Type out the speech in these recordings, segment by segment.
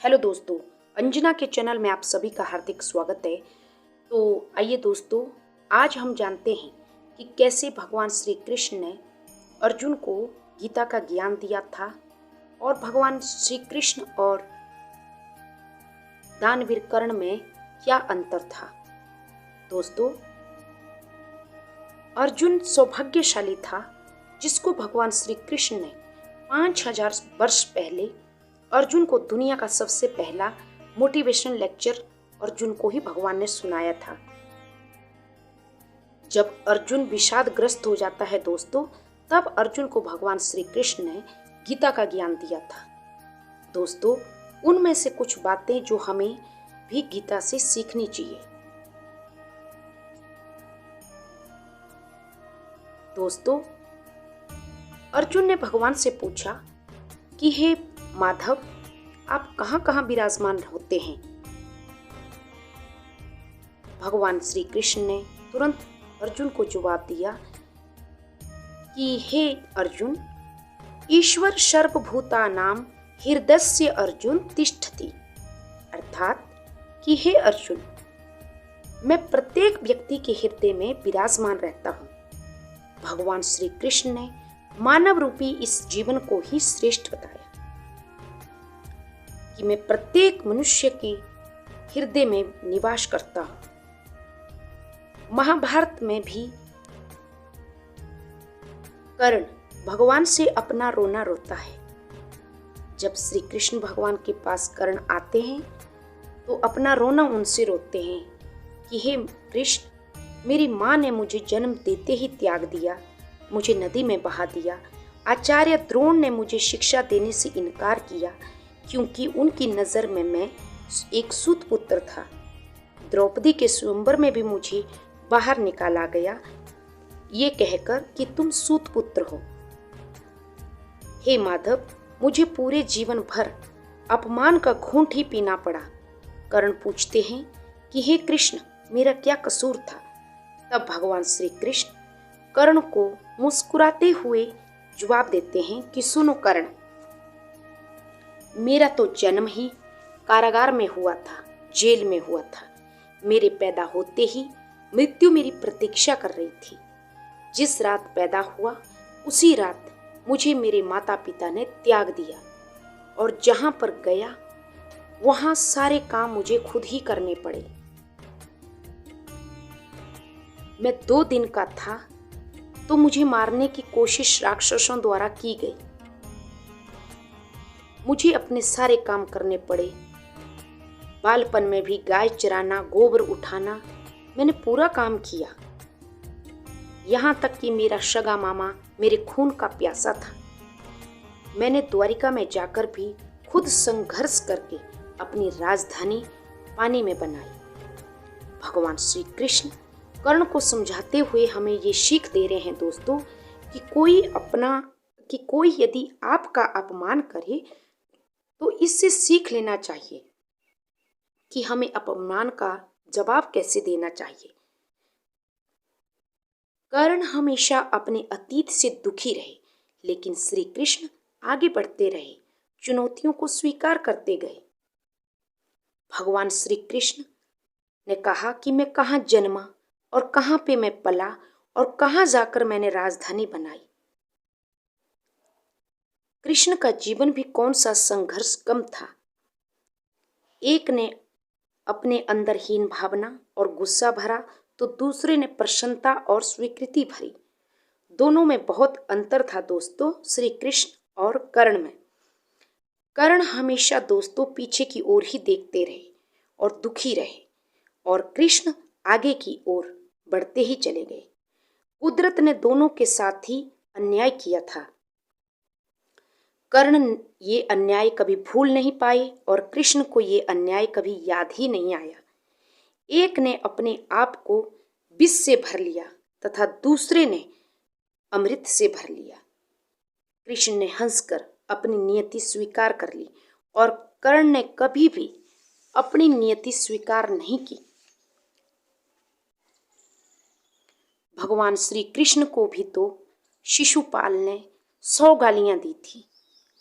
Hello दोस्तों, अंजना के channel में आप सभी का हार्दिक स्वागत है। तो आइए दोस्तों, आज हम जानते हैं कि कैसे भगवान श्री कृष्ण ने अर्जुन को गीता का ज्ञान दिया था और भगवान श्री कृष्ण और दानवीर कर्ण में क्या अंतर था। दोस्तों, अर्जुन सौभाग्यशाली था जिसको भगवान श्री कृष्ण ने 5000 वर्ष पहले अर्जुन को दुनिया का सबसे पहला मोटिवेशनल लेक्चर अर्जुन को ही भगवान ने सुनाया था। जब अर्जुन विषादग्रस्त हो जाता है दोस्तों, तब अर्जुन को भगवान श्री कृष्ण ने गीता का ज्ञान दिया था। दोस्तों, उनमें से कुछ बातें जो हमें भी गीता से सीखनी चाहिए। दोस्तों, अर्जुन ने भगवान से पूछा कि हे माधव, आप कहाँ कहाँ विराजमान होते हैं। भगवान श्री कृष्ण ने तुरंत अर्जुन को जवाब दिया कि हे अर्जुन, ईश्वर सर्वभूतानां हृदयस्य अर्जुन तिष्ठति, अर्थात कि हे अर्जुन, मैं प्रत्येक व्यक्ति के हृदय में विराजमान रहता हूँ। भगवान श्री कृष्ण ने मानव रूपी इस जीवन को ही श्रेष्ठ बताया कि मैं प्रत्येक मनुष्य के हृदय में निवास करता हूं। महाभारत में भी कर्ण भगवान से अपना रोना रोता है। जब श्री कृष्ण भगवान के पास कर्ण आते हैं तो अपना रोना उनसे रोते हैं कि हे कृष्ण, मेरी माँ ने मुझे जन्म देते ही त्याग दिया, मुझे नदी में बहा दिया। आचार्य द्रोण ने मुझे शिक्षा देने से इनकार किया क्योंकि उनकी नज़र में मैं एक सूत पुत्र था। द्रौपदी के स्वयंवर में भी मुझे बाहर निकाला गया, ये कहकर कि तुम सूत पुत्र हो। हे माधव, मुझे पूरे जीवन भर अपमान का घूंट ही पीना पड़ा। कर्ण पूछते हैं कि हे कृष्ण, मेरा क्या कसूर था। तब भगवान श्री कृष्ण कर्ण को मुस्कुराते हुए जवाब देते हैं कि सुनो कर्ण, मेरा तो जन्म ही कारागार में हुआ था, जेल में हुआ था। मेरे पैदा होते ही मृत्यु मेरी प्रतीक्षा कर रही थी। जिस रात पैदा हुआ उसी रात मुझे मेरे माता पिता ने त्याग दिया और जहां पर गया वहां सारे काम मुझे खुद ही करने पड़े। मैं 2 दिन का था तो मुझे मारने की कोशिश राक्षसों द्वारा की गई। मुझे अपने सारे काम करने पड़े। बालपन में भी गाय चराना, गोबर उठाना, मैंने पूरा काम किया। यहाँ तक कि मेरा सगा मामा मेरे खून का प्यासा था। मैंने द्वारिका में जाकर भी खुद संघर्ष करके अपनी राजधानी पानी में बनाई। भगवान श्री कृष्ण कर्ण को समझाते हुए हमें ये सीख दे रहे हैं दोस्तों कि कोई यदि आपका अपमान करे तो इससे सीख लेना चाहिए कि हमें अपमान का जवाब कैसे देना चाहिए। कर्ण हमेशा अपने अतीत से दुखी रहे, लेकिन श्री कृष्ण आगे बढ़ते रहे, चुनौतियों को स्वीकार करते गए। भगवान श्री कृष्ण ने कहा कि मैं कहाँ जन्मा और कहाँ पे मैं पला और कहाँ जाकर मैंने राजधानी बनाई। कृष्ण का जीवन भी कौन सा संघर्ष कम था। एक ने अपने अंदर हीन भावना और गुस्सा भरा तो दूसरे ने प्रसन्नता और स्वीकृति भरी। दोनों में बहुत अंतर था दोस्तों, श्री कृष्ण और कर्ण में। कर्ण हमेशा दोस्तों पीछे की ओर ही देखते रहे और दुखी रहे और कृष्ण आगे की ओर बढ़ते ही चले गए। कुदरत ने दोनों के साथ ही अन्याय किया था। कर्ण ये अन्याय कभी भूल नहीं पाए और कृष्ण को ये अन्याय कभी याद ही नहीं आया। एक ने अपने आप को विष से भर लिया तथा दूसरे ने अमृत से भर लिया। कृष्ण ने हंसकर अपनी नियति स्वीकार कर ली और कर्ण ने कभी भी अपनी नियति स्वीकार नहीं की। भगवान श्री कृष्ण को भी तो शिशुपाल ने 100 गालियां दी थी,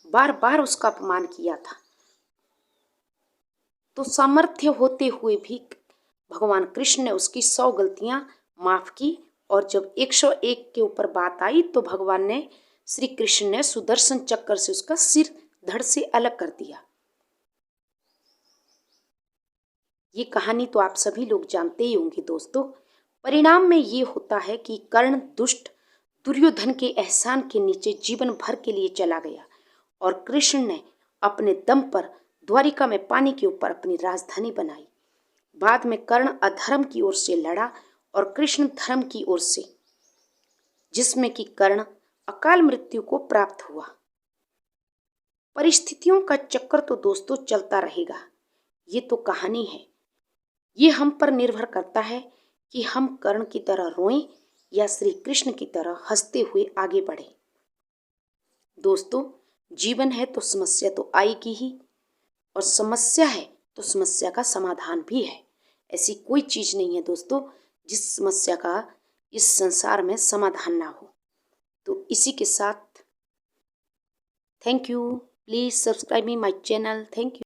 बार बार उसका अपमान किया था। तो सामर्थ्य होते हुए भी भगवान कृष्ण ने उसकी 100 गलतियां माफ की। और जब 101 के ऊपर बात आई तो भगवान ने श्री कृष्ण ने सुदर्शन चक्र से उसका सिर धड़ से अलग कर दिया। ये कहानी तो आप सभी लोग जानते ही होंगे दोस्तों। परिणाम में ये होता है कि कर्ण दुष्ट दुर्योधन के एहसान के नीचे जीवन भर के लिए चला गया और कृष्ण ने अपने दम पर द्वारिका में पानी के ऊपर अपनी राजधानी बनाई। बाद में कर्ण अधर्म की ओर से लड़ा और कृष्ण धर्म की ओर से, जिसमें कि कर्ण अकाल मृत्यु को प्राप्त हुआ। परिस्थितियों का चक्कर तो दोस्तों चलता रहेगा। ये तो कहानी है। ये हम पर निर्भर करता है कि हम कर्ण की तरह रोएं या श्री कृष्ण की तरह हंसते हुए आगे बढ़ें। दोस्तों, जीवन है तो समस्या तो आएगी ही, और समस्या है तो समस्या का समाधान भी है। ऐसी कोई चीज नहीं है दोस्तों जिस समस्या का इस संसार में समाधान ना हो। तो इसी के साथ thank you. Please subscribe me my channel. Thank you.